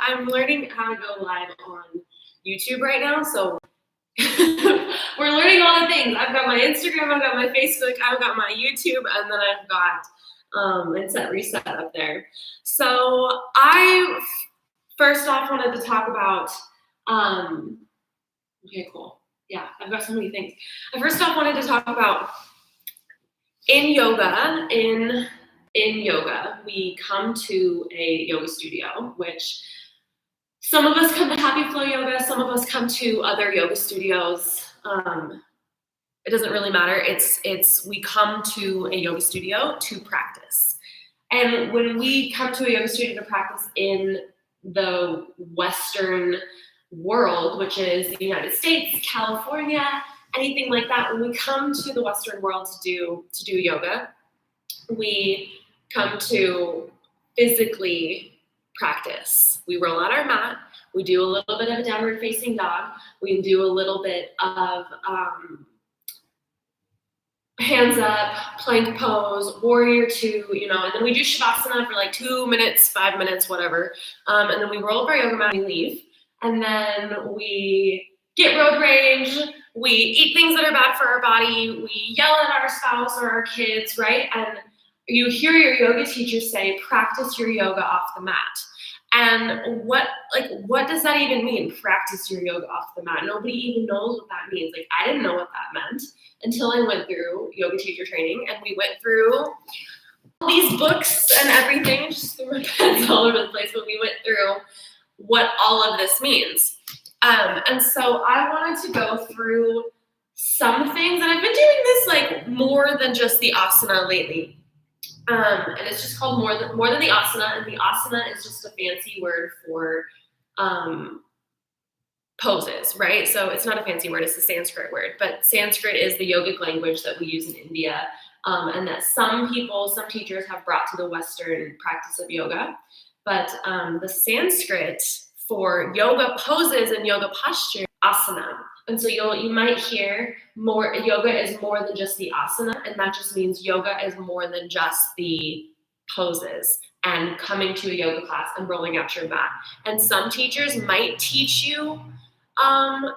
I'm learning how to go live on YouTube right now, so we're learning all the things. I've got my Instagram, I've got my Facebook, I've got my YouTube, and then I've got and set reset up there. So I first off wanted to talk about okay, cool. Yeah, I've got so many things. I first off wanted to talk about in yoga, we come to a yoga studio, which some of us come to Happy Flow Yoga, some of us come to other yoga studios. It doesn't really matter. We come to a yoga studio to practice. And when we come to a yoga studio to practice in the Western world, which is the United States, California, anything like that, when we come to the Western world to do yoga, we come to physically practice. We roll out our mat, we do a little bit of a downward facing dog, we do a little bit of hands up, plank pose, warrior two, and then we do shavasana for like 2 minutes, 5 minutes, whatever. And then we roll up our yoga mat and we leave. And then we get road rage, we eat things that are bad for our body, we yell at our spouse or our kids, right? And you hear your yoga teacher say, practice your yoga off the mat. And what does that even mean? Practice your yoga off the mat. Nobody even knows what that means. Like, I didn't know what that meant until I went through yoga teacher training, and we went through all these books and everything, just threw my pens all over the place, but we went through what all of this means. And so I wanted to go through some things, and I've been doing this like more than just the asana lately. And it's just called more than the asana, and the asana is just a fancy word for poses, right? So it's not a fancy word, it's a Sanskrit word, but Sanskrit is the yogic language that we use in India, and that some teachers have brought to the Western practice of yoga. But the Sanskrit for yoga poses and yoga posture, asana. And so you might hear more, yoga is more than just the asana, and that just means yoga is more than just the poses and coming to a yoga class and rolling out your mat. And some teachers might teach you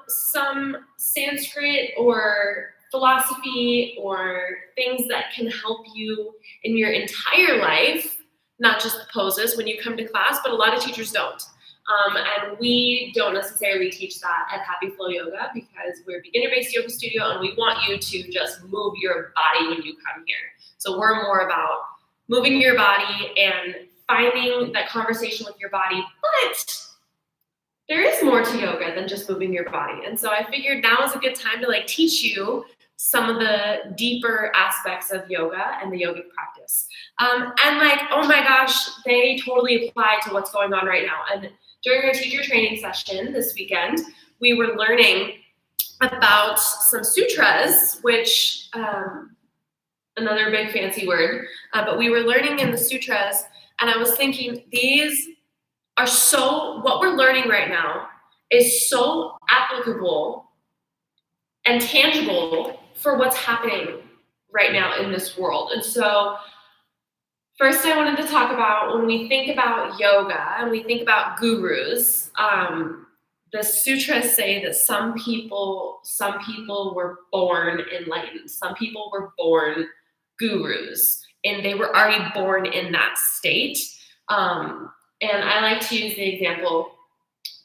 some Sanskrit or philosophy or things that can help you in your entire life, not just the poses when you come to class, but a lot of teachers don't. And we don't necessarily teach that at Happy Flow Yoga because we're a beginner-based yoga studio and we want you to just move your body when you come here. So we're more about moving your body and finding that conversation with your body, but there is more to yoga than just moving your body. And so I figured now is a good time to teach you some of the deeper aspects of yoga and the yogic practice. And oh my gosh, they totally apply to what's going on right now. And during our teacher training session this weekend, we were learning about some sutras, which, another big fancy word, but we were learning in the sutras, and I was thinking what we're learning right now is so applicable and tangible for what's happening right now in this world. And so first I wanted to talk about when we think about yoga and we think about gurus, the sutras say that some people were born enlightened, some people were born gurus, and they were already born in that state. And I like to use the example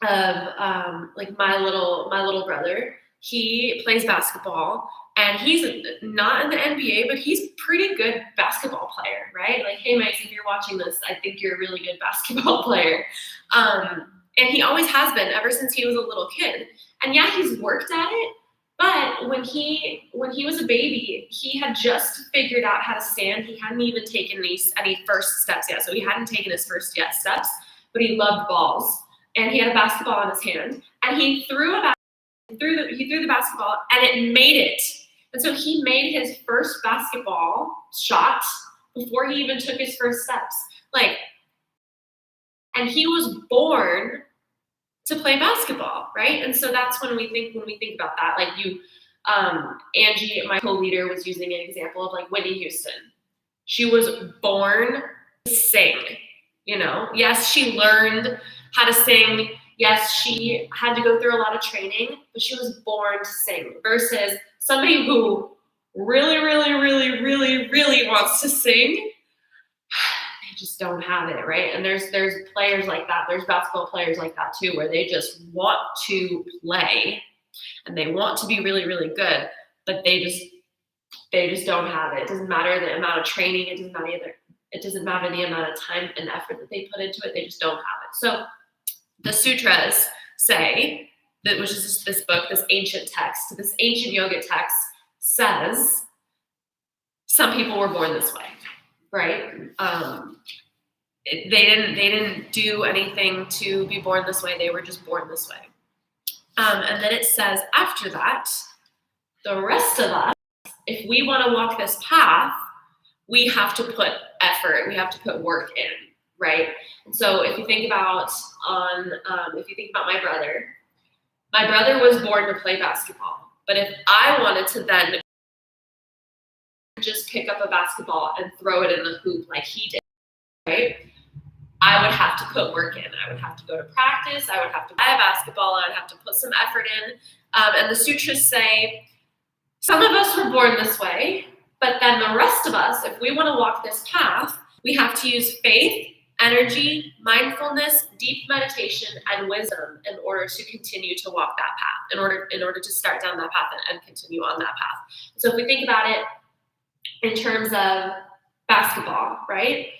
of my little brother. He plays basketball, and he's not in the NBA, but he's a pretty good basketball player, right? Like, hey, Max, if you're watching this, I think you're a really good basketball player. And he always has been ever since he was a little kid. And yeah, he's worked at it, but when he was a baby, he had just figured out how to stand. He hadn't even taken any first steps yet, so he hadn't taken his first steps, but he loved balls. And he had a basketball in his hand, and he threw the basketball, and it made it. And so he made his first basketball shot before he even took his first steps. And he was born to play basketball, right? And so that's when we think about that. Angie, my co-leader, was using an example of Whitney Houston. She was born to sing, Yes, she learned How to sing. Yes, she had to go through a lot of training, but she was born to sing versus somebody who really, really, really, really, really wants to sing. They just don't have it, right? And there's players like that. There's basketball players like that too, where they just want to play and they want to be really, really good, but they just don't have it. It doesn't matter the amount of training. It doesn't matter the amount of time and effort that they put into it. They just don't have it. So the sutras say that, which is this book, this ancient text, this ancient yogic text says some people were born this way, right? They didn't do anything to be born this way. They were just born this way. And then it says after that, the rest of us, if we want to walk this path, we have to put effort. We have to put work in, right? And so if you think about my brother was born to play basketball. But if I wanted to then just pick up a basketball and throw it in the hoop like he did, right? I would have to put work in. I would have to go to practice. I would have to buy a basketball. I would have to put some effort in. And the sutras say, some of us were born this way, but then the rest of us, if we want to walk this path, we have to use faith, energy, mindfulness, deep meditation, and wisdom in order to continue to walk that path, in order to start down that path and continue on that path. So if we think about it in terms of basketball, right?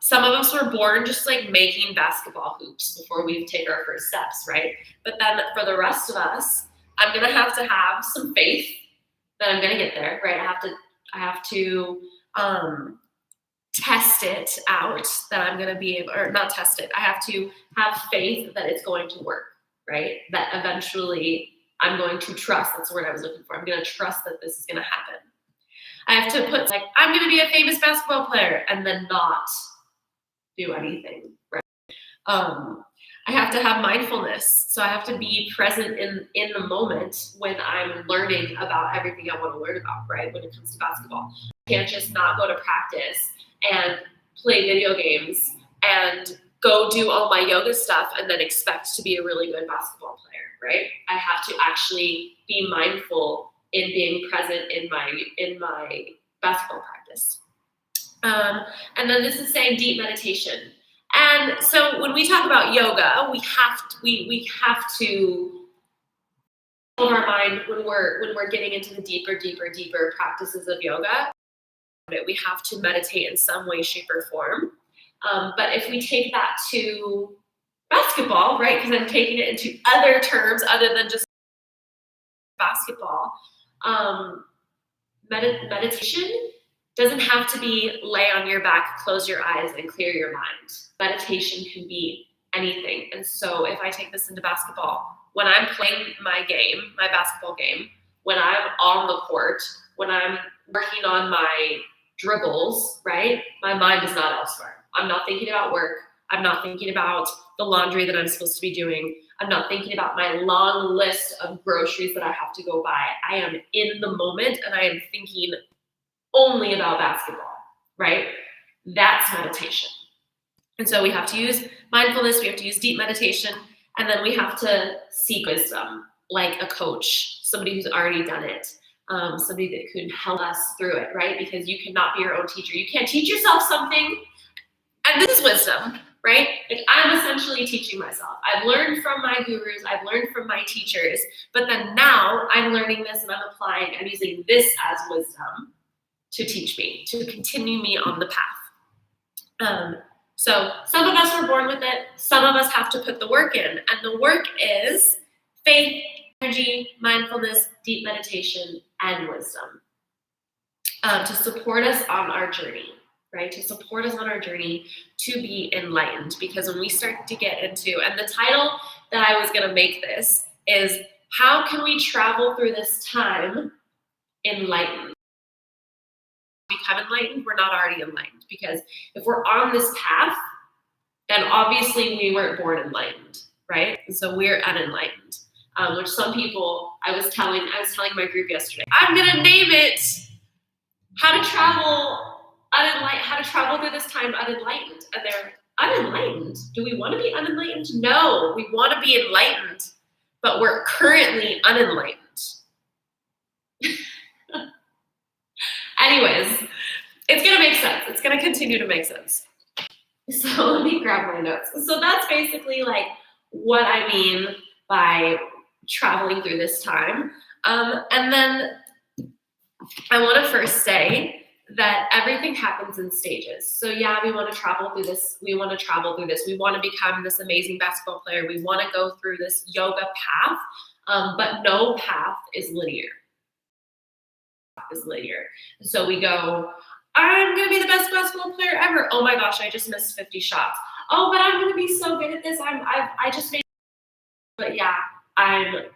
Some of us were born just like making basketball hoops before we take our first steps, right? But then for the rest of us, I'm gonna have to have some faith that I'm gonna get there, right? I have to test it out that I'm gonna be able, or not test it. I have to have faith that it's going to work, right? That eventually I'm going to trust. That's the word I was looking for. I'm gonna trust that this is gonna happen. I have to put like, I'm gonna be a famous basketball player and then not do anything, right? I have to have mindfulness. So I have to be present in the moment when I'm learning about everything I want to learn about, right? When it comes to basketball. I can't just not go to practice and play video games and go do all my yoga stuff and then expect to be a really good basketball player, right? I have to actually be mindful in being present in my basketball practice. And then this is saying deep meditation. And so when we talk about yoga, we have to hold our mind when we're getting into the deeper practices of yoga. We have to meditate in some way, shape, or form. But if we take that to basketball, right? Because I'm taking it into other terms other than just basketball. Meditation doesn't have to be lay on your back, close your eyes, and clear your mind. Meditation can be anything. And so if I take this into basketball, when I'm playing my basketball game, when I'm on the court, when I'm working on my dribbles, right? My mind is not elsewhere. I'm not thinking about work. I'm not thinking about the laundry that I'm supposed to be doing. I'm not thinking about my long list of groceries that I have to go buy. I am in the moment and I am thinking only about basketball, right? That's meditation. And so we have to use mindfulness, we have to use deep meditation, and then we have to seek wisdom, like a coach, somebody who's already done it, somebody that could help us through it, right? Because you cannot be your own teacher. You can't teach yourself something, and this is wisdom, right? Like I'm essentially teaching myself. I've learned from my gurus, I've learned from my teachers, but then now I'm learning this and I'm applying, I'm using this as wisdom to teach me, to continue me on the path. So some of us were born with it. Some of us have to put the work in. And the work is faith, energy, mindfulness, deep meditation, and wisdom to support us on our journey, right? To support us on our journey to be enlightened. Because when we start to get into, and the title that I was going to make this is, how can we travel through this time enlightened? Become enlightened, we're not already enlightened, because if we're on this path, then obviously we weren't born enlightened, right? And so we're unenlightened, which some people, I was telling my group yesterday, I'm gonna name it how to travel through this time unenlightened, and unenlightened. Do we want to be unenlightened? No, we want to be enlightened, but we're currently unenlightened. Anyways, it's going to make sense. It's going to continue to make sense. So let me grab my notes. So that's basically like what I mean by traveling through this time. And then I want to first say that everything happens in stages. So yeah, we want to travel through this. We want to travel through this. We want to become this amazing basketball player. We want to go through this yoga path, but no path is linear. So we go, I'm going to be the best basketball player ever. Oh my gosh, I just missed 50 shots. Oh, but I'm going to be so good at this. I just made, but yeah, I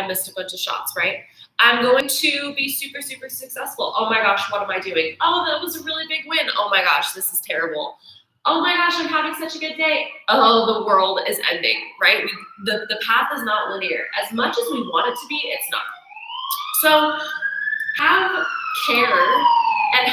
missed a bunch of shots, right? I'm going to be super, super successful. Oh my gosh, what am I doing? Oh, that was a really big win. Oh my gosh, this is terrible. Oh my gosh, I'm having such a good day. Oh, the world is ending, right? The path is not linear. As much as we want it to be, it's not. So have care and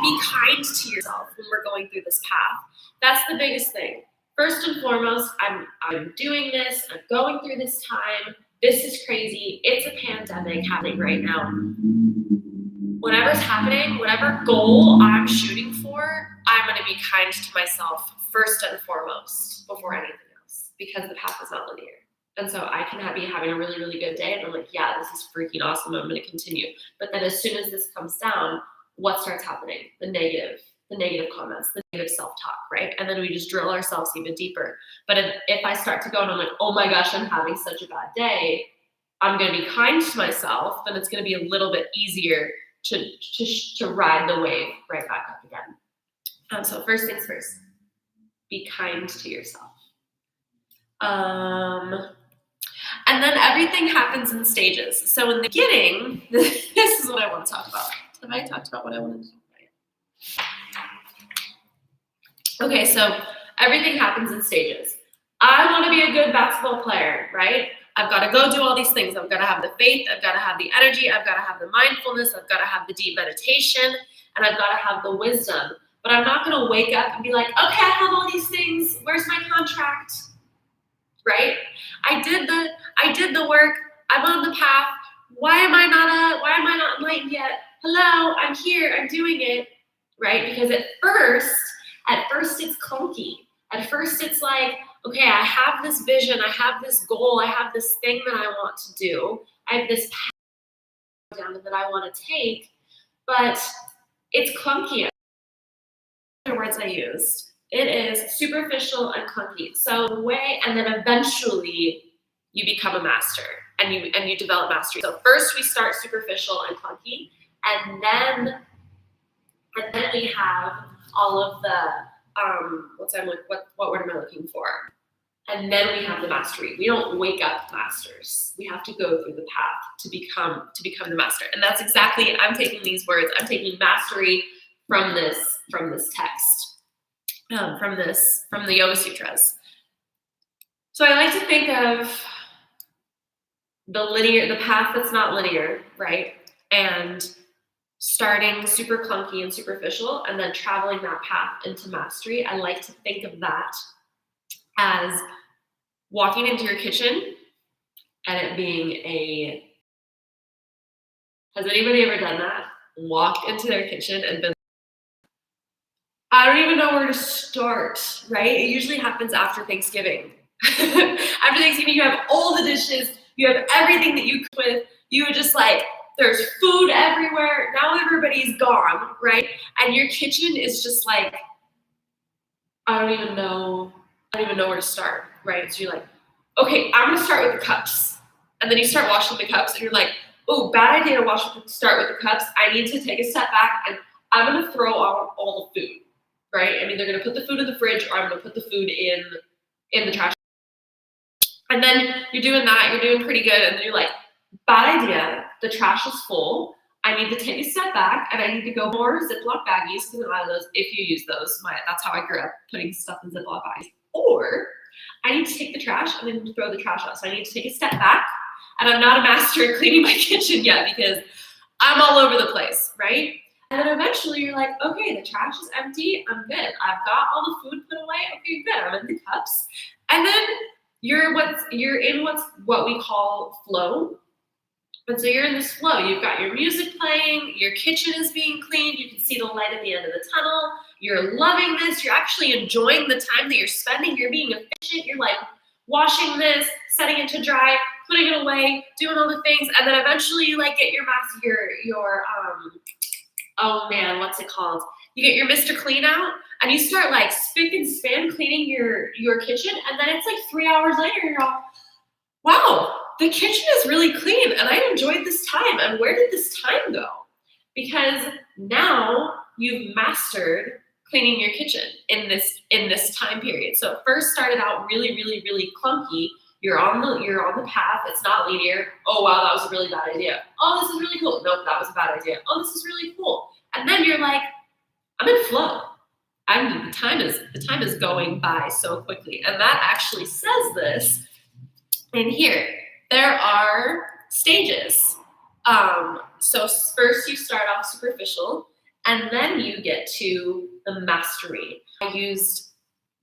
be kind to yourself when we're going through this path. That's the biggest thing. First and foremost, I'm doing this. I'm going through this time. This is crazy. It's a pandemic happening right now. Whatever's happening, whatever goal I'm shooting for, I'm going to be kind to myself first and foremost before anything else, because the path is not linear. And so I can be having a really, really good day, and I'm like, yeah, this is freaking awesome. I'm going to continue. But then as soon as this comes down, what starts happening? The negative comments, the negative self-talk, right? And then we just drill ourselves even deeper. But if I start to go and I'm like, oh my gosh, I'm having such a bad day, I'm going to be kind to myself, then it's going to be a little bit easier to ride the wave right back up again. So first things first, be kind to yourself. And then everything happens in stages. So in the beginning, this is what I want to talk about. Have I talked about what I wanted to talk about? Okay, so everything happens in stages. I want to be a good basketball player, right? I've got to go do all these things. I've got to have the faith. I've got to have the energy. I've got to have the mindfulness. I've got to have the deep meditation. And I've got to have the wisdom. But I'm not going to wake up and be like, okay, I have all these things. Where's my contract? Right? I did the work. I'm on the path. Why am I not enlightened yet? Hello, I'm here. I'm doing it. Right? Because at first it's clunky. At first it's like, okay, I have this vision. I have this goal. I have this thing that I want to do. I have this path down that I want to take, but it's clunky. The words I used. It is superficial and clunky. So and then eventually you become a master and you develop mastery. So first we start superficial and clunky, and then we have all of the what word am I looking for? And then we have the mastery. We don't wake up masters. We have to go through the path to become the master. And that's exactly, I'm taking these words. I'm taking mastery from this text, from the Yoga Sutras. So I like to think of the path that's not linear, right? And starting super clunky and superficial, and then traveling that path into mastery. I like to think of that as walking into your kitchen and it being has anybody ever done that? Walked into their kitchen and been, I don't even know where to start, right? It usually happens after Thanksgiving. After Thanksgiving, you have all the dishes, you have everything that you cook with, you are just like, there's food everywhere, now everybody's gone, right? And your kitchen is just like, I don't even know where to start, right? So you're like, okay, I'm gonna start with the cups. And then you start washing the cups and you're like, oh, bad idea to start with the cups. I need to take a step back and I'm gonna throw out all the food, right? I mean, they're gonna put the food in the fridge, or I'm gonna put the food in the trash. And then you're doing that, you're doing pretty good, and then you're like, bad idea, the trash is full. I need to take a step back and I need to go more Ziploc baggies, because a lot of those, if you use those, that's how I grew up, putting stuff in Ziploc baggies. Or I need to take the trash and then throw the trash out. So I need to take a step back, and I'm not a master at cleaning my kitchen yet because I'm all over the place, right? And then eventually you're like, okay, the trash is empty. I'm good. I've got all the food put away. Okay, good. I'm in the cups. And then you're in what we call flow. And so you're in this flow. You've got your music playing, your kitchen is being cleaned, you can see the light at the end of the tunnel. You're loving this. You're actually enjoying the time that you're spending. You're being efficient. You're like washing this, setting it to dry, putting it away, doing all the things, and then eventually you like get your oh man, what's it called? You get your Mr. Clean out and you start like spick and span cleaning your kitchen, and then it's like 3 hours later, you're all, wow, the kitchen is really clean and I enjoyed this time. And where did this time go? Because now you've mastered cleaning your kitchen in this time period. So it first started out really, really, really clunky. You're on the path. It's not linear. Oh wow, that was a really bad idea. Oh, this is really cool. Nope, that was a bad idea. Oh, this is really cool. And then you're like, I'm in flow. The time is going by so quickly. And that actually says this in here. There are stages. So first you start off superficial, and then you get to the mastery. I used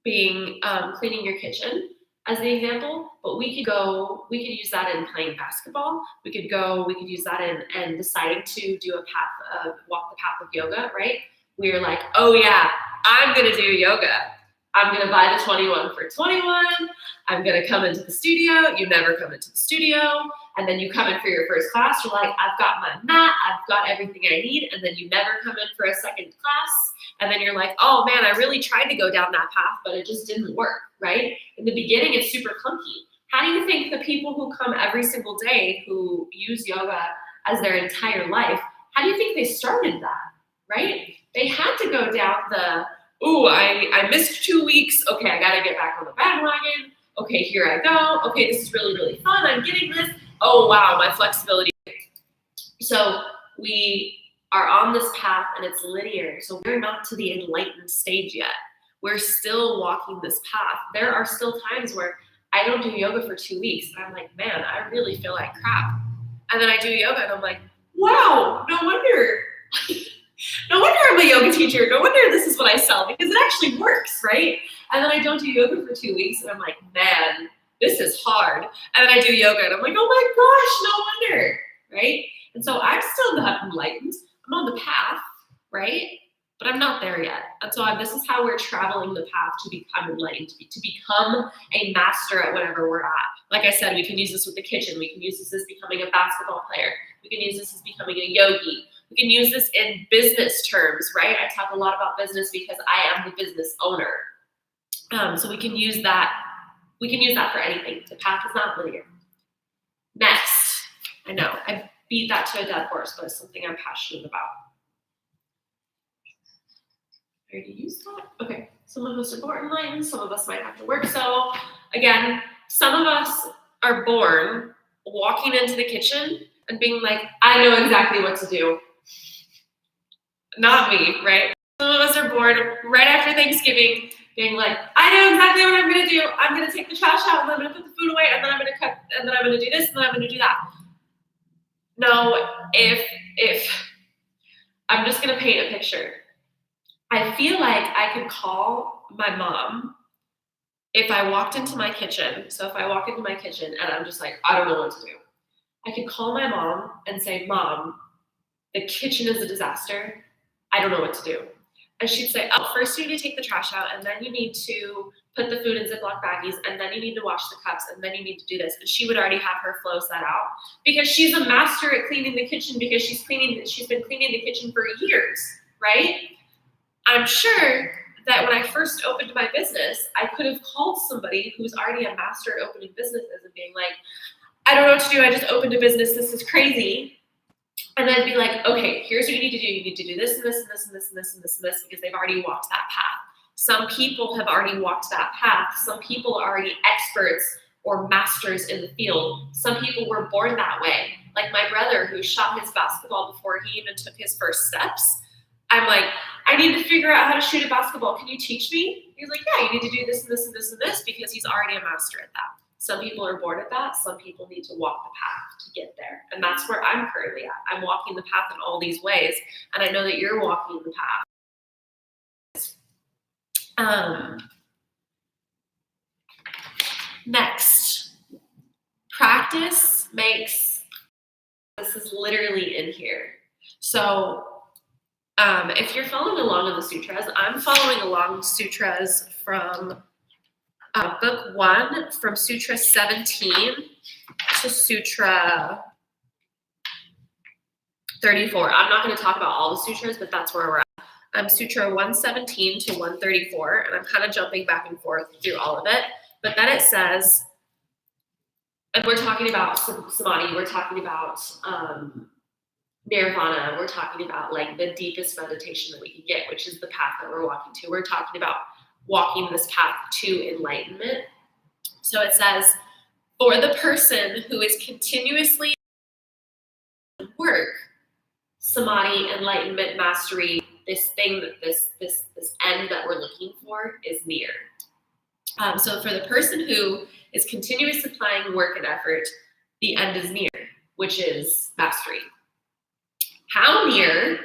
cleaning your kitchen as the example, but we could use that in playing basketball. We could use that in deciding to do walk the path of yoga, right? We were like, oh yeah, I'm gonna do yoga. I'm gonna buy the 21 for 21. I'm gonna come into the studio. You never come into the studio. And then you come in for your first class. You're like, I've got my mat. I've got everything I need. And then you never come in for a second class. And then you're like, oh man, I really tried to go down that path, but it just didn't work, right? In the beginning, it's super clunky. How do you think the people who come every single day, who use yoga as their entire life, how do you think they started that, right? They had to go down ooh, I missed 2 weeks. Okay, I gotta get back on the bandwagon. Okay, here I go. Okay, this is really, really fun. I'm getting this. Oh wow, my flexibility. So we are on this path and it's linear. So we're not to the enlightened stage yet. We're still walking this path. There are still times where I don't do yoga for 2 weeks and I'm like, man, I really feel like crap. And then I do yoga and I'm like, wow, no wonder. No wonder I'm a yoga teacher. No wonder this is what I sell, because it actually works, right? And then I don't do yoga for 2 weeks and I'm like, man, this is hard. And then I do yoga and I'm like, oh my gosh, no wonder, right? And so I'm still not enlightened. I'm on the path, right? But I'm not there yet. And so this is how we're traveling the path to become enlightened, to become a master at whatever we're at. Like I said, we can use this with the kitchen. We can use this as becoming a basketball player. We can use this as becoming a yogi. We can use this in business terms, right? I talk a lot about business because I am the business owner. So we can use that. We can use that for anything. The path is not linear. Next, I know I beat that to a dead horse, but it's something I'm passionate about. I already used that. Okay. Some of us are born enlightened. Some of us might have to work. So again, some of us are born walking into the kitchen and being like, I know exactly what to do. Not me, right? Some of us are born right after Thanksgiving being like, I know exactly what I'm going to do. I'm going to take the trash out and I'm going to put the food away and then I'm going to cut and then I'm going to do this and then I'm going to do that. No, if I'm just going to paint a picture. I feel like I could call my mom if I walked into my kitchen. So if I walk into my kitchen and I'm just like, I don't know what to do. I could call my mom and say, Mom, the kitchen is a disaster. I don't know what to do. And she'd say, oh, first you need to take the trash out, and then you need to put the food in Ziploc baggies, and then you need to wash the cups, and then you need to do this. And she would already have her flow set out because she's a master at cleaning the kitchen because she's been cleaning the kitchen for years, right? I'm sure that when I first opened my business, I could have called somebody who's already a master at opening businesses and being like, I don't know what to do. I just opened a business. This is crazy. And then be like, okay, here's what you need to do. You need to do this and this and this and this and this and this and this because they've already walked that path. Some people have already walked that path. Some people are already experts or masters in the field. Some people were born that way. Like my brother who shot his basketball before he even took his first steps. I'm like, I need to figure out how to shoot a basketball. Can you teach me? He's like, yeah, you need to do this and this and this and this because he's already a master at that. Some people are born at that. Some people need to walk the path to get there. And that's where I'm currently at. I'm walking the path in all these ways. And I know that you're walking the path. Next, practice makes, this is literally in here. So if you're following along in the sutras, I'm following along sutras from book 1, from Sutra 17 to Sutra 34. I'm not going to talk about all the sutras, but that's where we're at. Sutra 117 to 134, and I'm kind of jumping back and forth through all of it. But then it says, and we're talking about samadhi, we're talking about nirvana, we're talking about like the deepest meditation that we can get, which is the path that we're walking to. We're talking about walking this path to enlightenment. So it says, for the person who is continuously work, samadhi, enlightenment, mastery, this thing that this end that we're looking for is near. So for the person who is continuously applying work and effort, the end is near, which is mastery. How near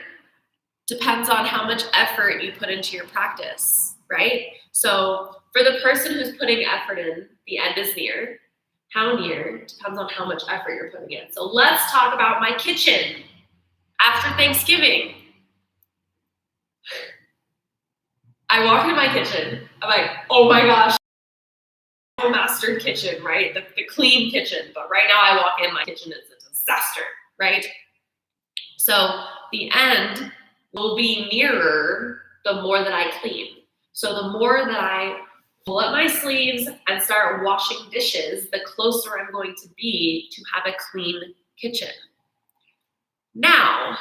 depends on how much effort you put into your practice, right? So for the person who's putting effort in, the end is near. How near depends on how much effort you're putting in. So let's talk about my kitchen after Thanksgiving. I walk into my kitchen, I'm like, oh my gosh, a mastered kitchen, right? The clean kitchen. But right now I walk in, my kitchen is a disaster, right? So the end will be nearer the more that I clean. So the more that I pull up my sleeves and start washing dishes, the closer I'm going to be to have a clean kitchen. Now,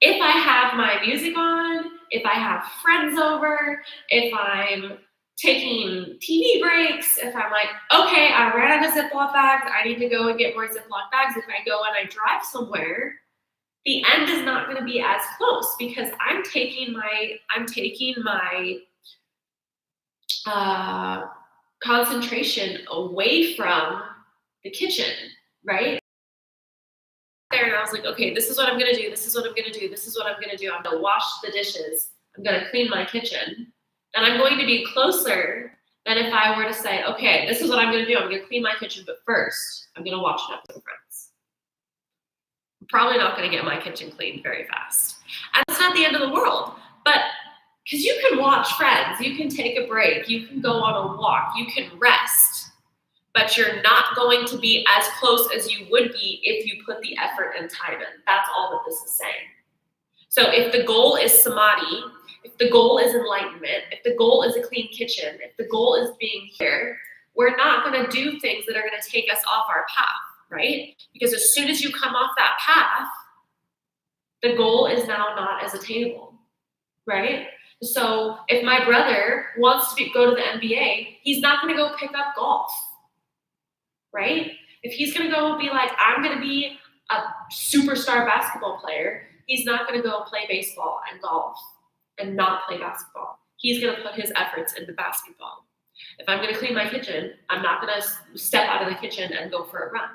if I have my music on, if I have friends over, if I'm taking TV breaks, if I'm like, okay, I ran out of Ziploc bags, I need to go and get more Ziploc bags. If I go and I drive somewhere, the end is not going to be as close because I'm taking my concentration away from the kitchen, right? There, and I was like, okay, this is what I'm going to do. This is what I'm going to do. This is what I'm going to do. I'm going to wash the dishes. I'm going to clean my kitchen. And I'm going to be closer than if I were to say, okay, this is what I'm going to do. I'm going to clean my kitchen, but first, I'm going to watch an episode of Friends. I'm probably not going to get my kitchen cleaned very fast. And it's not the end of the world, but because you can watch Friends, you can take a break, you can go on a walk, you can rest, but you're not going to be as close as you would be if you put the effort and time in. That's all that this is saying. So if the goal is samadhi, if the goal is enlightenment, if the goal is a clean kitchen, if the goal is being here, we're not going to do things that are going to take us off our path, right? Because as soon as you come off that path, the goal is now not as attainable, right? So if my brother wants to go to the NBA, he's not going to go pick up golf, right? If he's going to go be like, I'm going to be a superstar basketball player, he's not going to go play baseball and golf and not play basketball. He's going to put his efforts into basketball. If I'm going to clean my kitchen, I'm not going to step out of the kitchen and go for a run.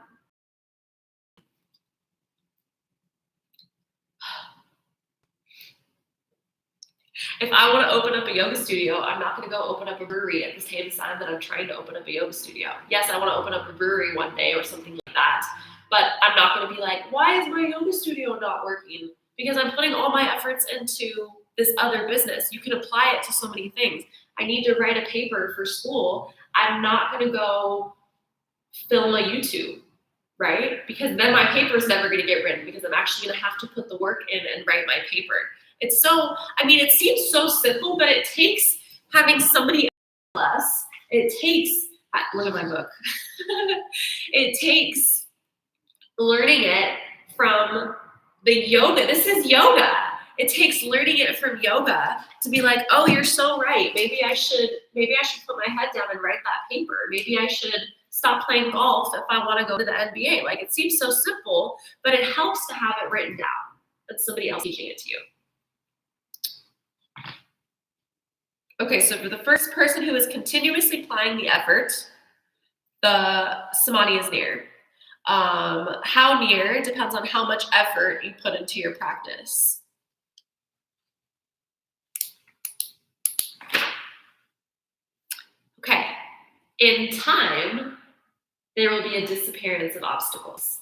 If I want to open up a yoga studio, I'm not going to go open up a brewery at the same time that I'm trying to open up a yoga studio. Yes, I want to open up a brewery one day or something like that, but I'm not going to be like, why is my yoga studio not working? Because I'm putting all my efforts into this other business. You can apply it to so many things. I need to write a paper for school. I'm not going to go film a YouTube, right? Because then my paper is never going to get written because I'm actually going to have to put the work in and write my paper. It's so, I mean, it seems so simple, but it takes having somebody else. It takes, look at my book. It takes learning it from the yoga. This is yoga. It takes learning it from yoga to be like, oh, you're so right. Maybe I should put my head down and write that paper. Maybe I should stop playing golf if I want to go to the NBA. Like, it seems so simple, but it helps to have it written down and somebody else teaching it to you. Okay, so for the first person who is continuously applying the effort, the samadhi is near. How near depends on how much effort you put into your practice. Okay, in time, there will be a disappearance of obstacles.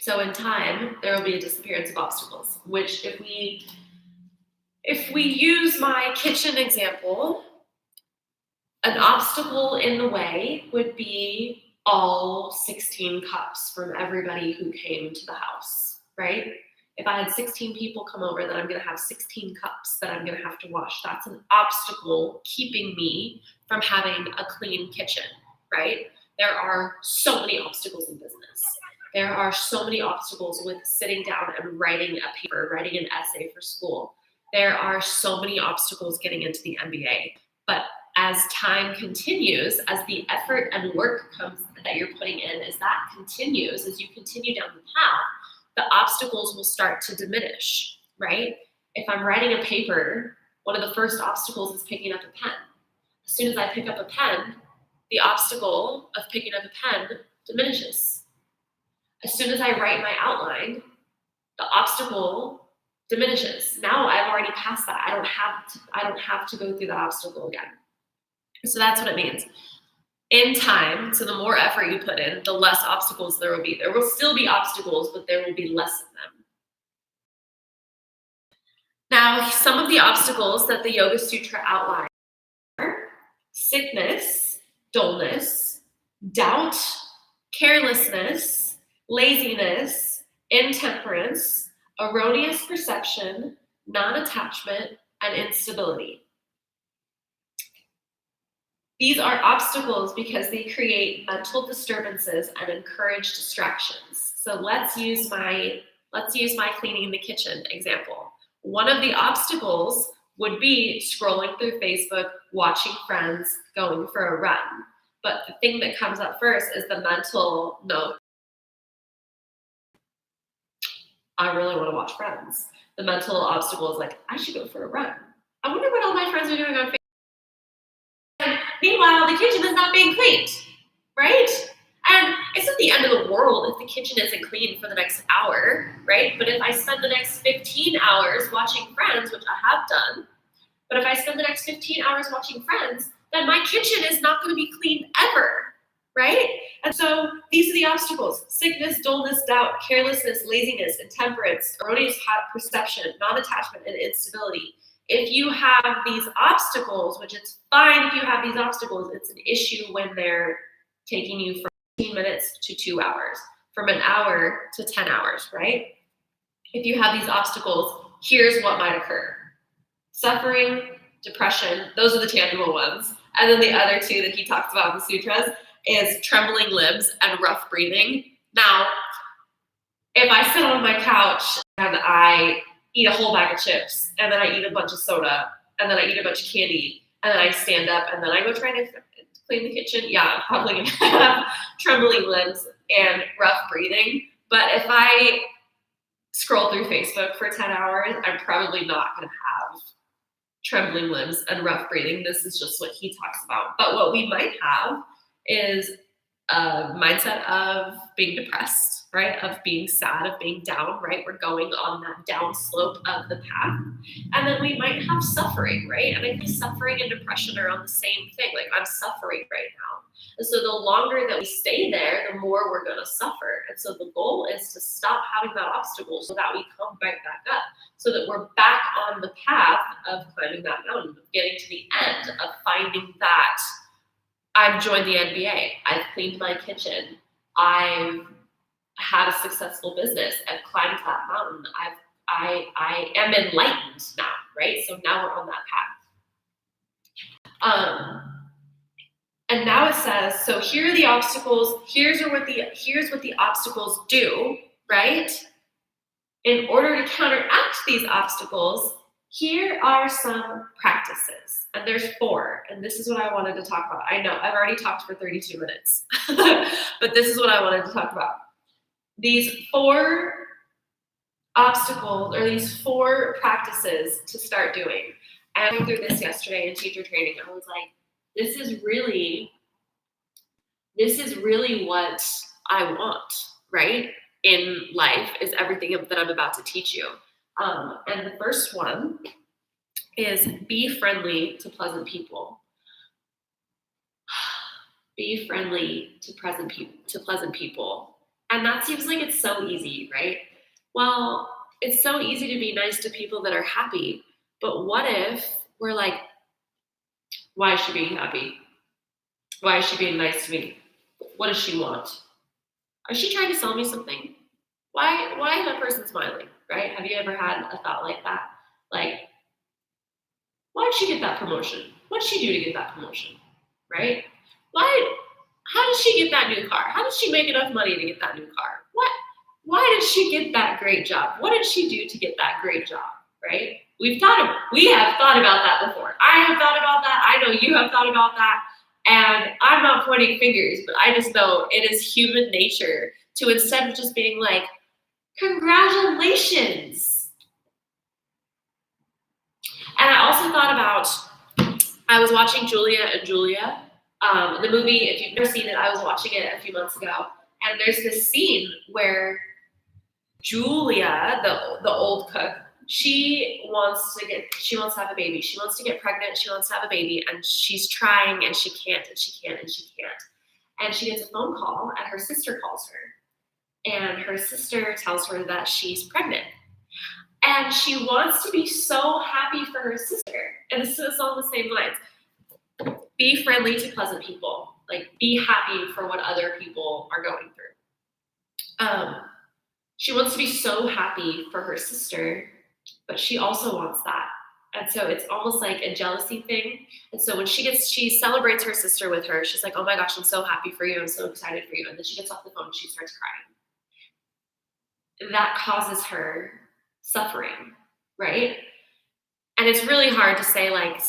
So in time, there will be a disappearance of obstacles, which if we use my kitchen example, an obstacle in the way would be all 16 cups from everybody who came to the house, right? If I had 16 people come over, then I'm going to have 16 cups that I'm going to have to wash. That's an obstacle keeping me from having a clean kitchen, right? There are so many obstacles in business. There are so many obstacles with sitting down and writing a paper, writing an essay for school. There are so many obstacles getting into the MBA. But as time continues, as the effort and work comes that you're putting in, as that continues, as you continue down the path, the obstacles will start to diminish, right? If I'm writing a paper, one of the first obstacles is picking up a pen. As soon as I pick up a pen, the obstacle of picking up a pen diminishes. As soon as I write my outline, the obstacle diminishes. Now I've already passed that. I don't have to go through that obstacle again. So that's what it means. In time, so the more effort you put in, the less obstacles there will be. There will still be obstacles, but there will be less of them. Now, some of the obstacles that the Yoga Sutra outlines are sickness, dullness, doubt, carelessness, laziness, intemperance, erroneous perception, non-attachment, and instability. These are obstacles because they create mental disturbances and encourage distractions. So let's use my cleaning the kitchen example. One of the obstacles would be scrolling through Facebook, watching friends, going for a run. But the thing that comes up first is the mental, no, I really want to watch friends. The mental obstacle is like, I should go for a run. I wonder what all my friends are doing on Facebook. Meanwhile, the kitchen is not being cleaned, right? And it's not the end of the world if the kitchen isn't clean for the next hour, right? But if I spend the next 15 hours watching Friends, which I have done, but if I spend the next 15 hours watching Friends, then my kitchen is not going to be clean ever, right? And so these are the obstacles: sickness, dullness, doubt, carelessness, laziness, intemperance, erroneous perception, non-attachment, and instability. If you have these obstacles, which it's fine if you have these obstacles, it's an issue when they're taking you from 15 minutes to 2 hours, from an hour to 10 hours, right? If you have these obstacles, here's what might occur: suffering, depression, those are the tangible ones. And then the other two that he talks about in the sutras is trembling limbs and rough breathing. Now, if I sit on my couch and I eat a whole bag of chips, and then I eat a bunch of soda, and then I eat a bunch of candy, and then I stand up, and then I go try to clean the kitchen, yeah, I'm probably going to have trembling limbs and rough breathing. But if I scroll through Facebook for 10 hours, I'm probably not going to have trembling limbs and rough breathing. This is just what he talks about. But what we might have is a mindset of being depressed, right? Of being sad, of being down, right? We're going on that down slope of the path. And then we might have suffering, right? And I think suffering and depression are on the same thing. Like, I'm suffering right now. And so the longer that we stay there, the more we're going to suffer. And so the goal is to stop having that obstacle so that we come back up, so that we're back on the path of climbing that mountain, of getting to the end, of finding that I've joined the NBA, I've cleaned my kitchen, I've had a successful business, I've climbed that mountain, I am enlightened now, right? So now we're on that path. And now it says, so here are the obstacles, here's what the obstacles do, right? In order to counteract these obstacles, here are some practices. And there's 4, and this is what I wanted to talk about. I know, I've already talked for 32 minutes, but this is what I wanted to talk about. These 4 obstacles, or these 4 practices to start doing. I went through this yesterday in teacher training. I was like, this is really this is really what I want, right? In life is everything that I'm about to teach you. And the first one is be friendly to pleasant people. Be friendly to pleasant people. And that seems like it's so easy, right? Well, it's so easy to be nice to people that are happy, but what if we're like, why is she being happy? Why is she being nice to me? What does she want? Is she trying to sell me something? Why is that person smiling, right? Have you ever had a thought like that? Like, why did she get that promotion? What did she do to get that promotion, right? How did she get that new car? How did she make enough money to get that new car? Why did she get that great job? What did she do to get that great job, right? We have thought about that before. I have thought about that. I know you have thought about that. And I'm not pointing fingers, but I just know it is human nature to, instead of just being like, congratulations. And I also thought about, I was watching Julia and Julia, the movie. If you've never seen it, I was watching it a few months ago. And there's this scene where Julia, the old cook, she wants to have a baby. She wants to get pregnant. She wants to have a baby, and she's trying, and she can't, and she can't, and she can't. And she gets a phone call, and her sister calls her, and her sister tells her that she's pregnant, and she wants to be so happy for her sister. And this is all the same lines. Be friendly to pleasant people. Like, be happy for what other people are going through. She wants to be so happy for her sister, but she also wants that. And so it's almost like a jealousy thing. And so when she celebrates her sister with her, she's like, oh my gosh, I'm so happy for you. I'm so excited for you. And then she gets off the phone and she starts crying. That causes her suffering, right? And it's really hard to say, like,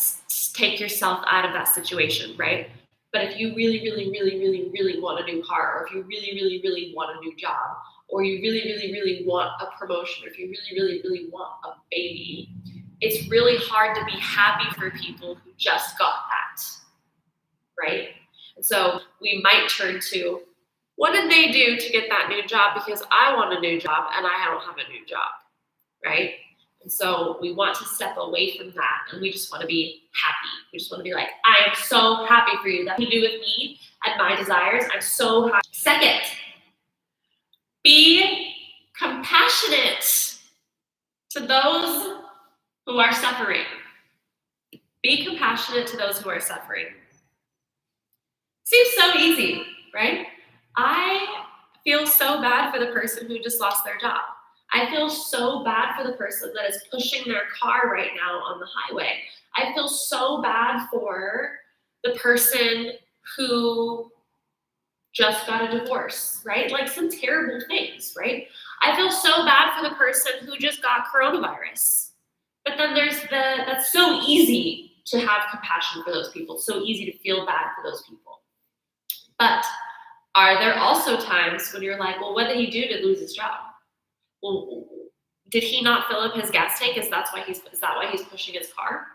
take yourself out of that situation, right? But if you really, really, really, really, really want a new car, or if you really, really, really want a new job, or you really, really, really want a promotion, or if you really, really, really want a baby, it's really hard to be happy for people who just got that, right? And so we might turn to, what did they do to get that new job? Because I want a new job and I don't have a new job, right? And so we want to step away from that, and we just want to be happy. We just want to be like, I am so happy for you. That you do with me and my desires. I'm so happy. Second, be compassionate to those who are suffering. Be compassionate to those who are suffering. Seems so easy, right? I feel so bad for the person who just lost their job. I feel so bad for the person that is pushing their car right now on the highway. I feel so bad for the person who just got a divorce, right? Like some terrible things, right? I feel so bad for the person who just got coronavirus. But then that's so easy to have compassion for those people, so easy to feel bad for those people. But are there also times when you're like, well, what did he do to lose his job? Well, did he not fill up his gas tank? Is that why he's pushing his car?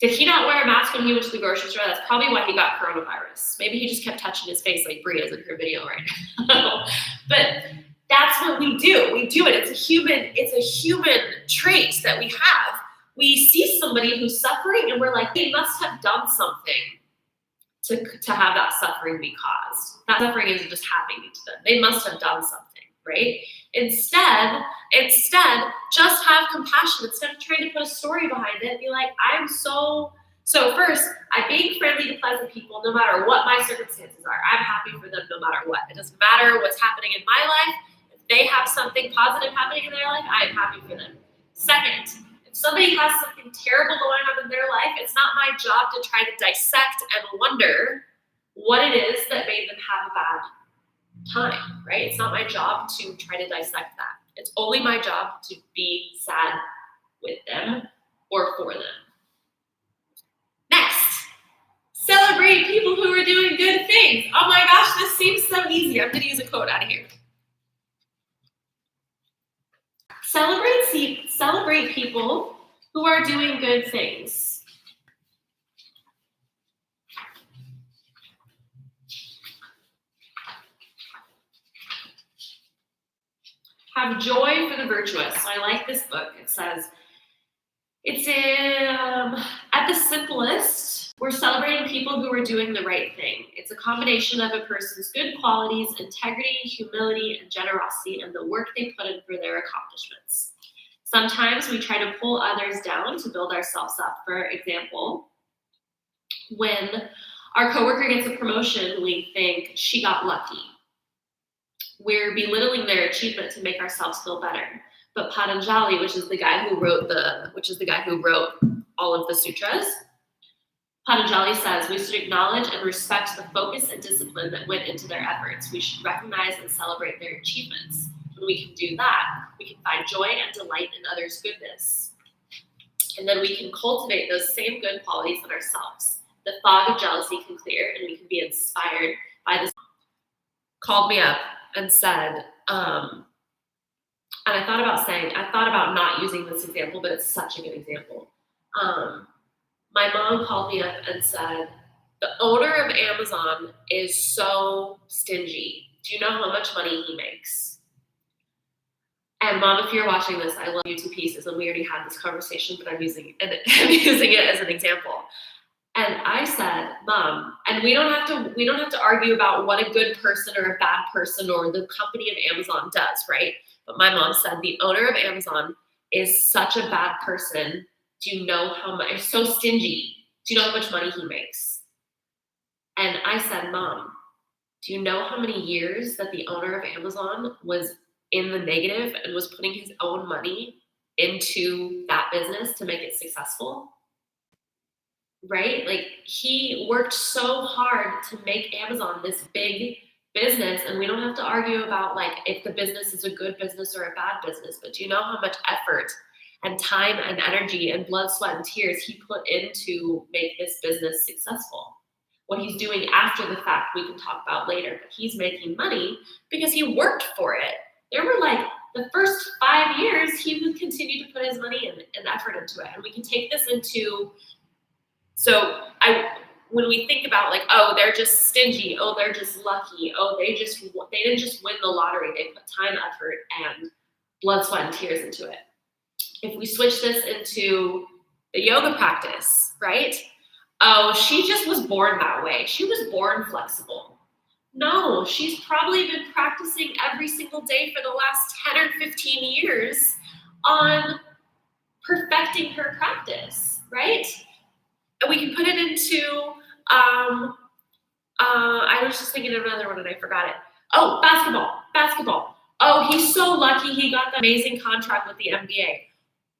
Did he not wear a mask when he went to the grocery store? That's probably why he got coronavirus. Maybe he just kept touching his face like Brie is in her video right now. But that's what we do. We do it. It's a human trait that we have. We see somebody who's suffering and we're like, they must have done something to have that suffering be caused. That suffering isn't just happening to them. They must have done something, right? Instead, just have compassion. Instead of trying to put a story behind it, be like, so first, I'm being friendly to pleasant people no matter what my circumstances are. I'm happy for them no matter what. It doesn't matter what's happening in my life. If they have something positive happening in their life, I'm happy for them. Second, if somebody has something terrible going on in their life, it's not my job to try to dissect and wonder what it is that made them have a bad time, right? It's not my job to try to dissect that. It's only my job to be sad with them or for them. Next, celebrate people who are doing good things. Oh my gosh, this seems so easy. I'm going to use a quote out of here. Celebrate people who are doing good things. Have joy for the virtuous. So I like this book. It says, at the simplest, we're celebrating people who are doing the right thing. It's a combination of a person's good qualities, integrity, humility, and generosity, and the work they put in for their accomplishments. Sometimes we try to pull others down to build ourselves up. For example, when our coworker gets a promotion, we think she got lucky. We're belittling their achievement to make ourselves feel better. But Patanjali, which is the guy who wrote all of the sutras, Patanjali says we should acknowledge and respect the focus and discipline that went into their efforts. We should recognize and celebrate their achievements. When we can do that, we can find joy and delight in others' goodness. And then we can cultivate those same good qualities in ourselves. The fog of jealousy can clear, and we can be inspired by this. Called me up and said, and I thought about not using this example, but it's such a good example. My mom called me up and said, the owner of Amazon is so stingy. Do you know how much money he makes? And Mom, if you're watching this, I love you to pieces, and we already had this conversation, but I'm using it as an example. And I said, Mom, and we don't have to argue about what a good person or a bad person or the company of Amazon does, right? But my mom said the owner of Amazon is such a bad person. Do you know how much? So stingy. Do you know how much money he makes? And I said, Mom, do you know how many years that the owner of Amazon was in the negative and was putting his own money into that business to make it successful? Right? Like, he worked so hard to make Amazon this big business, and we don't have to argue about like if the business is a good business or a bad business, but do you know how much effort and time and energy and blood, sweat, and tears he put into make this business successful? What he's doing after the fact, we can talk about later, but he's making money because he worked for it. There were like the first 5 years, he would continue to put his money and effort into it. And we can take this into, when we think about like, oh, they're just stingy, oh, they're just lucky, oh, they didn't just win the lottery, they put time, effort, and blood, sweat, and tears into it. If we switch this into the yoga practice, right? Oh, she just was born that way. She was born flexible. No, she's probably been practicing every single day for the last 10 or 15 years on perfecting her practice, right? And we can put it into, I was just thinking of another one and I forgot it. Oh, basketball. Oh, he's so lucky he got the amazing contract with the NBA.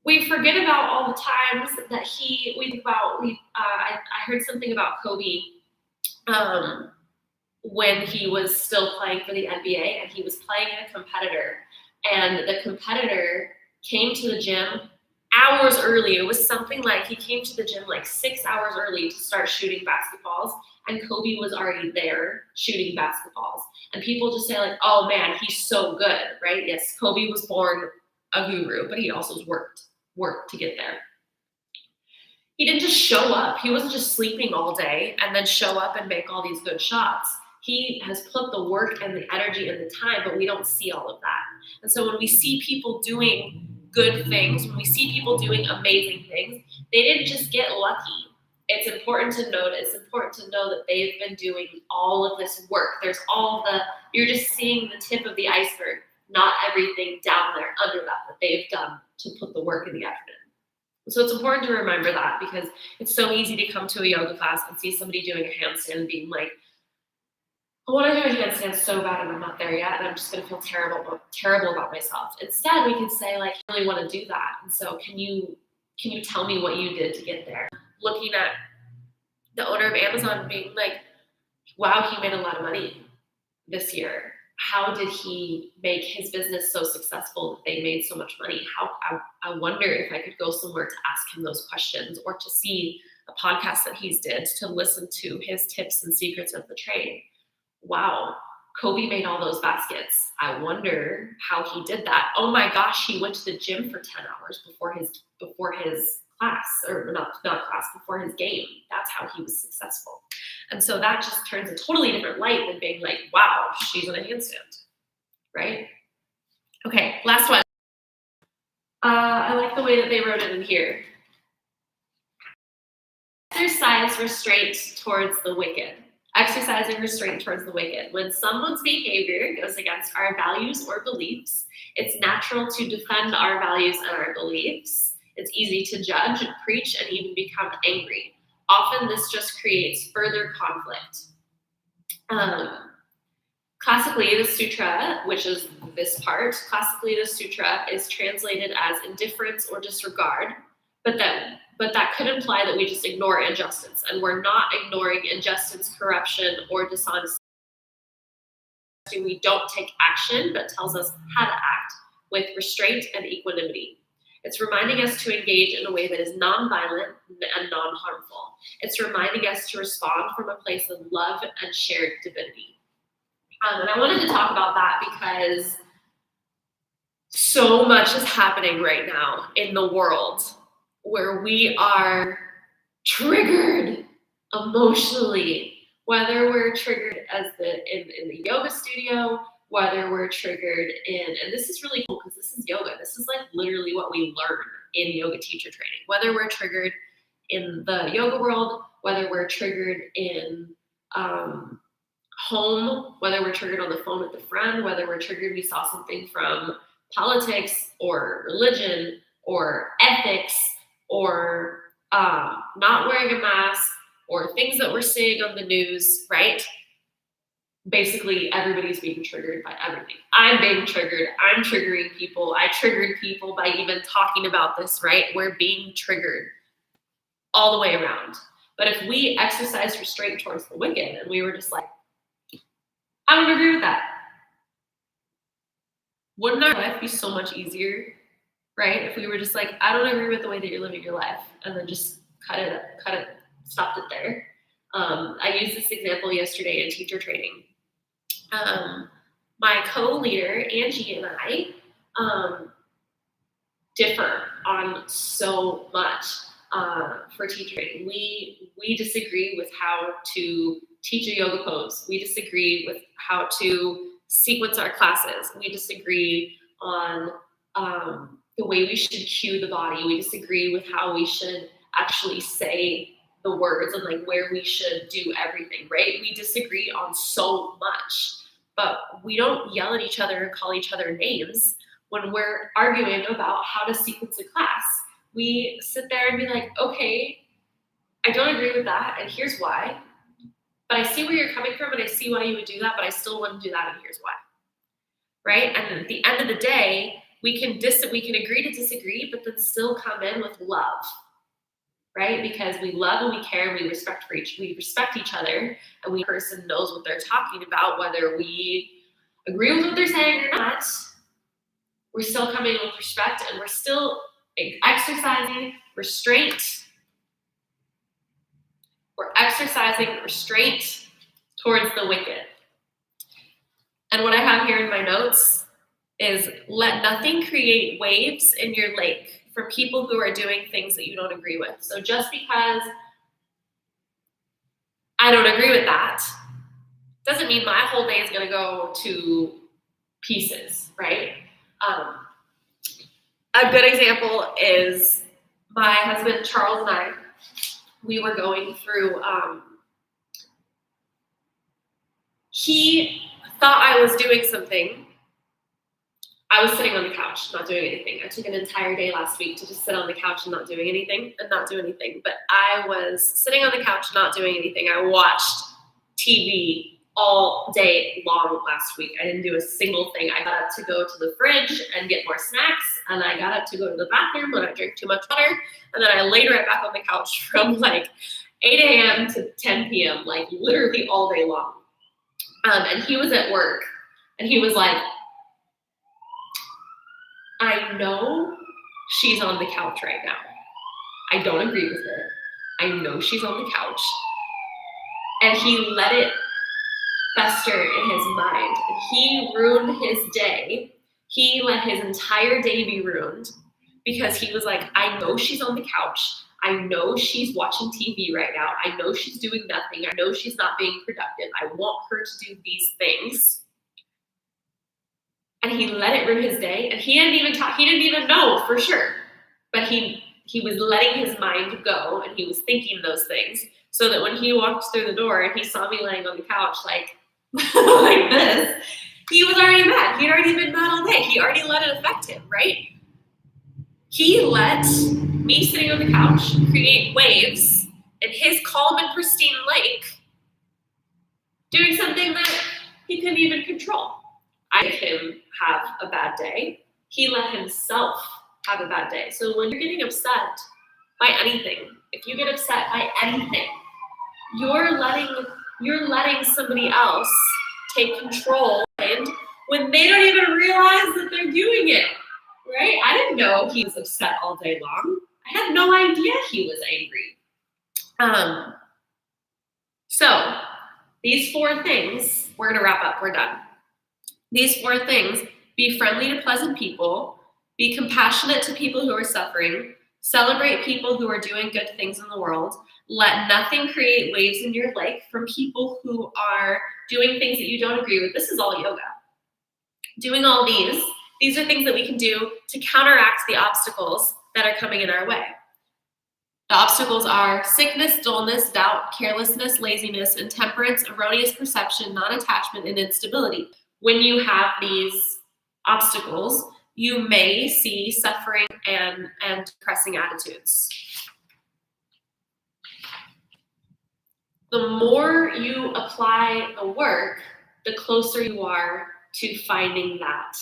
We forget about all the times that I heard something about Kobe when he was still playing for the NBA, and he was playing a competitor, and the competitor came to the gym hours early. It was something like he came to the gym like 6 hours early to start shooting basketballs, and Kobe was already there shooting basketballs. And people just say like, oh man, he's so good, right? Yes, Kobe was born a guru, but he also worked to get there. He didn't just show up. He wasn't just sleeping all day and then show up and make all these good shots. He has put the work and the energy and the time, but we don't see all of that. And so when we see people doing good things, when we see people doing amazing things, they didn't just get lucky. It's important to know that they've been doing all of this work. You're just seeing the tip of the iceberg, not everything down there under that they've done to put the work and the effort in. So it's important to remember that, because it's so easy to come to a yoga class and see somebody doing a handstand and being like, I want to do a handstand so bad and I'm not there yet, and I'm just going to feel terrible about myself. Instead, we can say like, I really want to do that. And so can you tell me what you did to get there? Looking at the owner of Amazon being like, wow, he made a lot of money this year. How did he make his business so successful that they made so much money? I wonder if I could go somewhere to ask him those questions, or to see a podcast that he's did, to listen to his tips and secrets of the trade. Wow, Kobe made all those baskets. I wonder how he did that. Oh my gosh, he went to the gym for 10 hours before his class, or not class, before his game. That's how he was successful. And so that just turns a totally different light than being like, wow, she's in a handstand, right? Okay, last one. I like the way that they wrote it in here. Exercise restraint towards the wicked. Exercising restraint towards the wicked. When someone's behavior goes against our values or beliefs, it's natural to defend our values and our beliefs. It's easy to judge, preach, and even become angry. Often this just creates further conflict. Classically, the sutra, which is this part, classically the sutra is translated as indifference or disregard, but that could imply that we just ignore injustice, and we're not ignoring injustice, corruption, or dishonesty. We don't take action, but tells us how to act with restraint and equanimity. It's reminding us to engage in a way that is non-violent and non-harmful. It's reminding us to respond from a place of love and shared divinity. And I wanted to talk about that because so much is happening right now in the world where we are triggered emotionally, whether we're triggered in the yoga studio, whether we're triggered and this is really cool because this is yoga. This is like literally what we learn in yoga teacher training. Whether we're triggered in the yoga world, whether we're triggered in home, whether we're triggered on the phone with a friend, whether we're triggered, we saw something from politics or religion or ethics or not wearing a mask or things that we're seeing on the news, right? Basically, everybody's being triggered by everything. I'm being triggered. I'm triggering people. I triggered people by even talking about this, right? We're being triggered all the way around. But if we exercise restraint towards the wicked and we were just like, I don't agree with that. Wouldn't our life be so much easier, right? If we were just like, I don't agree with the way that you're living your life, and then just cut it, stopped it there. I used this example yesterday in teacher training. My co-leader, Angie, and I differ on so much for teacher training. We disagree with how to teach a yoga pose. We disagree with how to sequence our classes. We disagree on the way we should cue the body. We disagree with how we should actually say the words and like where we should do everything, right? We disagree on so much, but we don't yell at each other and call each other names when we're arguing about how to sequence a class. We sit there and be like, okay, I don't agree with that, and here's why. But I see where you're coming from, and I see why you would do that, but I still wouldn't do that, and here's why. Right? And at the end of the day, we can agree to disagree, but then still come in with love, right? Because we love and we care and we respect each other, and the person knows what they're talking about, whether we agree with what they're saying or not. We're still coming in with respect, and we're still exercising restraint. We're exercising restraint towards the wicked. And what I have here in my notes is let nothing create waves in your lake from people who are doing things that you don't agree with. So just because I don't agree with that doesn't mean my whole day is going to go to pieces, right? A good example is my husband, Charles, and I, we were going through, he thought I was doing something. I was sitting on the couch, not doing anything. I took an entire day last week to just sit on the couch and not do anything. But I was sitting on the couch, not doing anything. I watched TV all day long last week. I didn't do a single thing. I got up to go to the fridge and get more snacks, and I got up to go to the bathroom when I drank too much water, and then I laid right back on the couch from like 8 a.m. to 10 p.m., like literally all day long. And he was at work, and he was like, I know she's on the couch right now. I don't agree with her. I know she's on the couch. And he let it fester in his mind. He ruined his day. He let his entire day be ruined because he was like, I know she's on the couch. I know she's watching TV right now. I know she's doing nothing. I know she's not being productive. I want her to do these things. and he let it ruin his day, and he didn't even know for sure, but he was letting his mind go, and he was thinking those things, so that when he walked through the door and he saw me laying on the couch like like this, he was already mad. He'd already been mad all day. He already let it affect him, right? He let me sitting on the couch create waves in his calm and pristine lake, doing something that he couldn't even control. I let him have a bad day. He let himself have a bad day. So when you're getting upset by anything, if you get upset by anything, you're letting somebody else take control, and when they don't even realize that they're doing it, right? I didn't know he was upset all day long. I had no idea he was angry. So these 4 things, we're gonna wrap up, we're done. These 4 things: be friendly to pleasant people, be compassionate to people who are suffering, celebrate people who are doing good things in the world, let nothing create waves in your lake from people who are doing things that you don't agree with. This is all yoga. Doing all these are things that we can do to counteract the obstacles that are coming in our way. The obstacles are sickness, dullness, doubt, carelessness, laziness, intemperance, erroneous perception, non-attachment, and instability. When you have these obstacles, you may see suffering and depressing attitudes. The more you apply the work, the closer you are to finding that.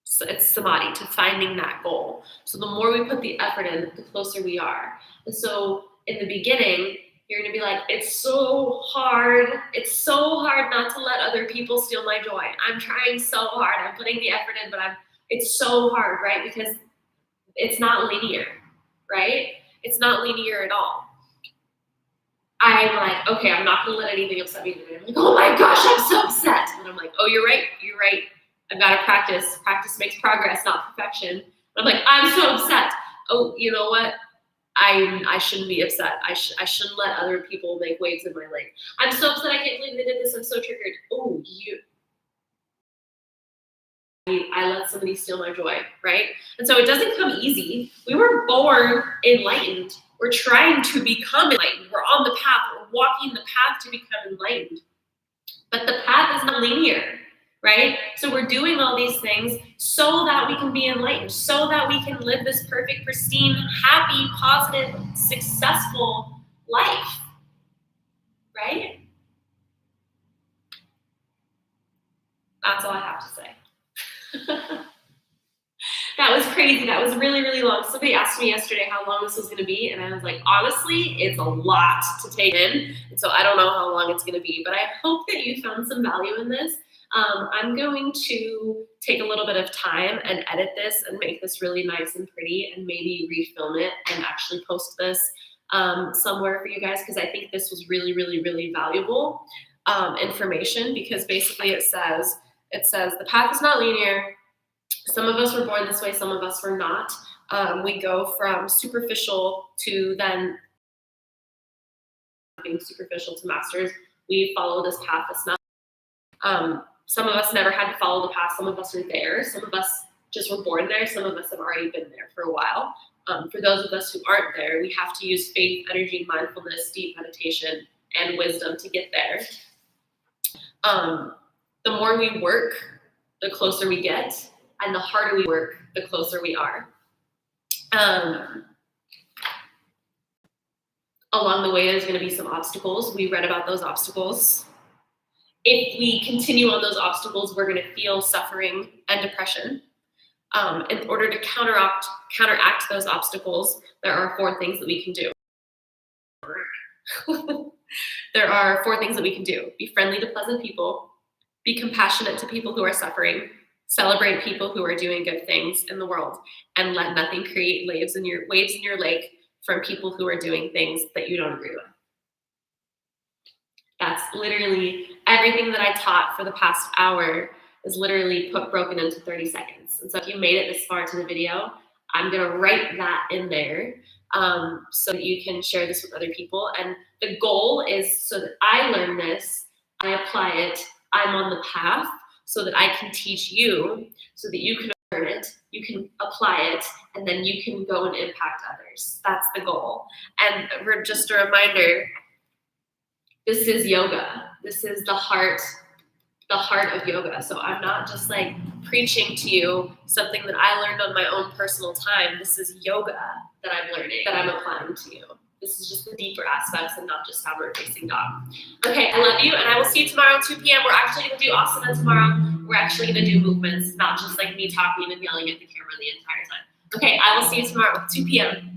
So it's samadhi, to finding that goal. So the more we put the effort in, the closer we are. And so in the beginning, you're going to be like, it's so hard. It's so hard not to let other people steal my joy. I'm trying so hard. I'm putting the effort in, but it's so hard, right? Because it's not linear, right? It's not linear at all. I'm like, okay, I'm not going to let anything upset me today. I'm like, oh my gosh, I'm so upset. And I'm like, oh, you're right. I've got to practice. Practice makes progress, not perfection. And I'm like, I'm so upset. Oh, you know what? I shouldn't be upset. I shouldn't let other people make waves in my lake. I'm so upset. I can't believe they did this. I'm so triggered. Oh, I let somebody steal my joy, right? And so it doesn't come easy. We were born enlightened. We're trying to become enlightened. We're on the path. We're walking the path to become enlightened. But the path is not linear, right? So we're doing all these things so that we can be enlightened, so that we can live this perfect, pristine, happy, positive, successful life, right? That's all I have to say. That was crazy. That was really, really long. Somebody asked me yesterday how long this was going to be, and I was like, honestly, it's a lot to take in, and so I don't know how long it's going to be, but I hope that you found some value in this. I'm going to take a little bit of time and edit this and make this really nice and pretty, and maybe refilm it and actually post this somewhere for you guys, because I think this was really, really, really valuable information, because basically it says the path is not linear. Some of us were born this way, some of us were not. We go from superficial to then being superficial to masters. We follow this path that's not. Some of us never had to follow the path. Some of us are there. Some of us just were born there. Some of us have already been there for a while. For those of us who aren't there, we have to use faith, energy, mindfulness, deep meditation, and wisdom to get there. The more we work, the closer we get. And the harder we work, the closer we are. Along the way, there's going to be some obstacles. We read about those obstacles. If we continue on those obstacles, we're going to feel suffering and depression. In order to counteract those obstacles, there are 4 things that we can do. There are 4 things that we can do. Be friendly to pleasant people. Be compassionate to people who are suffering. Celebrate people who are doing good things in the world, and let nothing create waves in your lake from people who are doing things that you don't agree with. That's literally everything that I taught for the past hour is literally broken into 30 seconds. And so if you made it this far to the video, I'm going to write that in there so that you can share this with other people. And the goal is so that I learn this, I apply it, I'm on the path, so that I can teach you, so that you can learn it, you can apply it, and then you can go and impact others. That's the goal. And just a reminder, this is yoga. This is the heart of yoga. So I'm not just like preaching to you something that I learned on my own personal time. This is yoga that I'm learning, that I'm applying to you. This is just the deeper aspects and not just downward facing dog. Okay, I love you, and I will see you tomorrow at 2 p.m. We're actually going to do asana tomorrow. We're actually going to do movements, not just like me talking and yelling at the camera the entire time. Okay, I will see you tomorrow at 2 p.m.